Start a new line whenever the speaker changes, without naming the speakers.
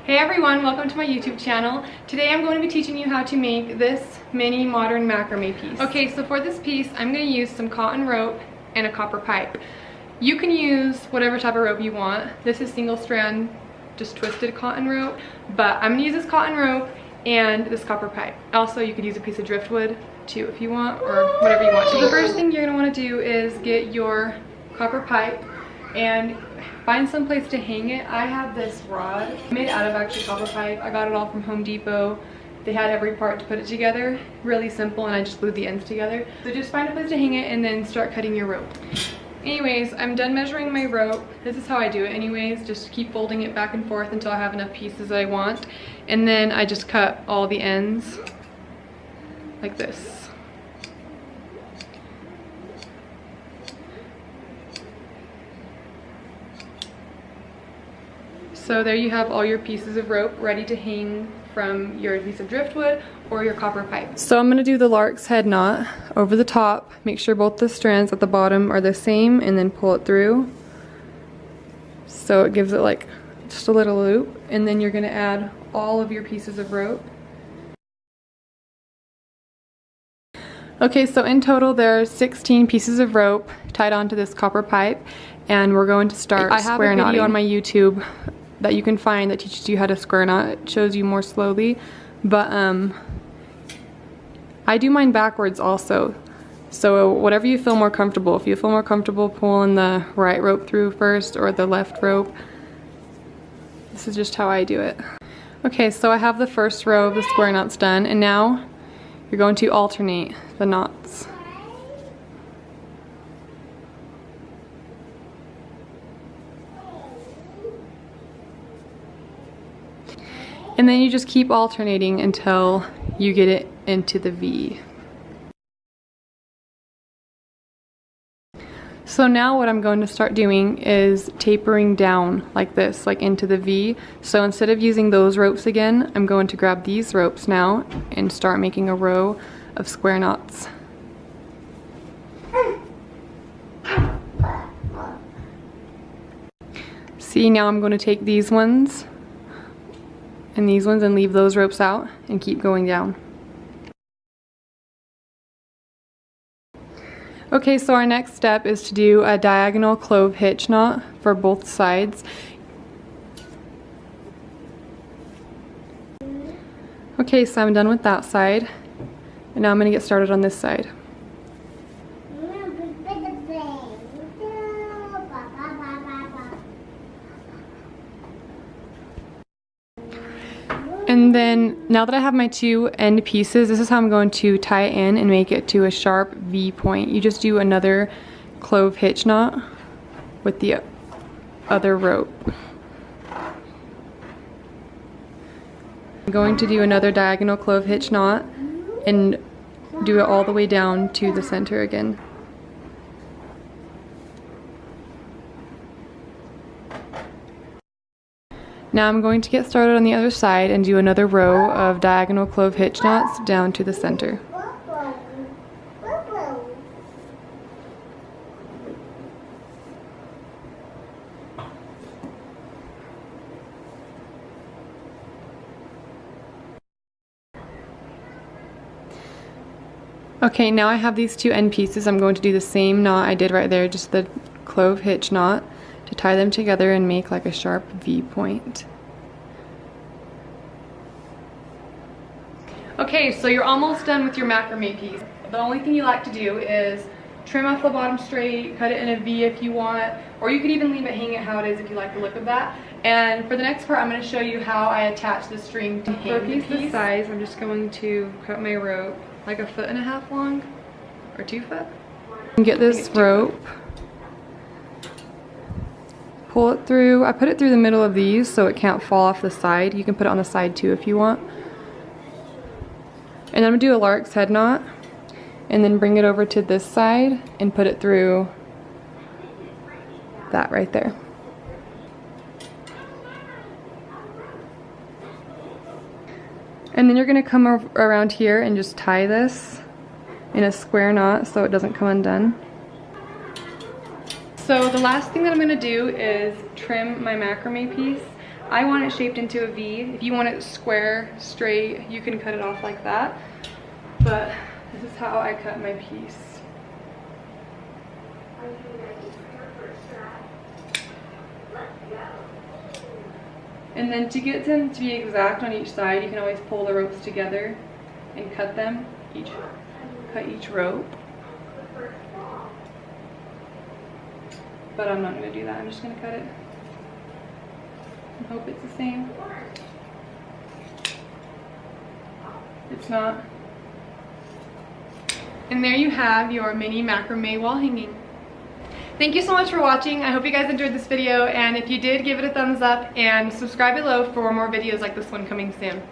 Hey everyone, welcome to my YouTube channel. Today I'm going to be teaching you how to make this mini modern macrame piece. Okay, so for this piece, I'm going to use some cotton rope and a copper pipe. You can use whatever type of rope you want. This is single strand, just twisted cotton rope, but I'm going to use this cotton rope and this copper pipe. Also, you could use a piece of driftwood too if you want, or whatever you want. So the first thing you're going to want to do is get your copper pipe and find some place to hang it. I have this rod made out of actually copper pipe. I got it all from Home Depot. They had every part to put it together. Really simple, and I just glued the ends together. So just find a place to hang it and then start cutting your rope. Anyways, I'm done measuring my rope. This is how I do it anyways. Just keep folding it back and forth until I have enough pieces that I want. And then I just cut all the ends like this. So there you have all your pieces of rope ready to hang from your piece of driftwood or your copper pipe. So I'm going to do the lark's head knot over the top. Make sure both the strands at the bottom are the same and then pull it through. So it gives it like just a little loop, and then you're going to add all of your pieces of rope. Okay, so in total there are 16 pieces of rope tied onto this copper pipe, and we're going to start square knotting. I have a video on my YouTube that you can find that teaches you how to square knot. It shows you more slowly, but I do mine backwards also. So whatever you feel more comfortable. If you feel more comfortable pulling the right rope through first or the left rope, this is just how I do it. Okay, so I have the first row of the square knots done, and now you're going to alternate the knots. And then you just keep alternating until you get it into the V. So now what I'm going to start doing is tapering down like this, like into the V. So instead of using those ropes again, I'm going to grab these ropes now and start making a row of square knots. See, now I'm going to take these ones and these ones and leave those ropes out and keep going down. Okay, so our next step is to do a diagonal clove hitch knot for both sides. Okay, so I'm done with that side, and now I'm going to get started on this side. And then now that I have my two end pieces, this is how I'm going to tie it in and make it to a sharp V point. You just do another clove hitch knot with the other rope. I'm going to do another diagonal clove hitch knot and do it all the way down to the center again. Now I'm going to get started on the other side and do another row of diagonal clove hitch knots down to the center. Okay, now I have these two end pieces. I'm going to do the same knot I did right there, just the clove hitch knot, to tie them together and make like a sharp V point. Okay, so you're almost done with your macrame piece. The only thing you like to do is trim off the bottom straight, cut it in a V if you want, or you could even leave it hanging how it is if you like the look of that. And for the next part, I'm going to show you how I attach the string to hang. For a piece this size, I'm just going to cut my rope like 1.5 feet long, or 2 foot. And get this rope. Pull it through. I put it through the middle of these so it can't fall off the side. You can put it on the side too if you want. And then I'm going to do a lark's head knot and then bring it over to this side and put it through that right there. And then you're going to come around here and just tie this in a square knot so it doesn't come undone. So the last thing that I'm going to do is trim my macrame piece. I want it shaped into a V. If you want it square, straight, you can cut it off like that. But this is how I cut my piece. And then to get them to be exact on each side, you can always pull the ropes together and cut them, cut each rope. But I'm not gonna do that, I'm just gonna cut it and hope it's the same. It's not. And there you have your mini macrame wall hanging. Thank you so much for watching. I hope you guys enjoyed this video, and if you did, give it a thumbs up and subscribe below for more videos like this one coming soon.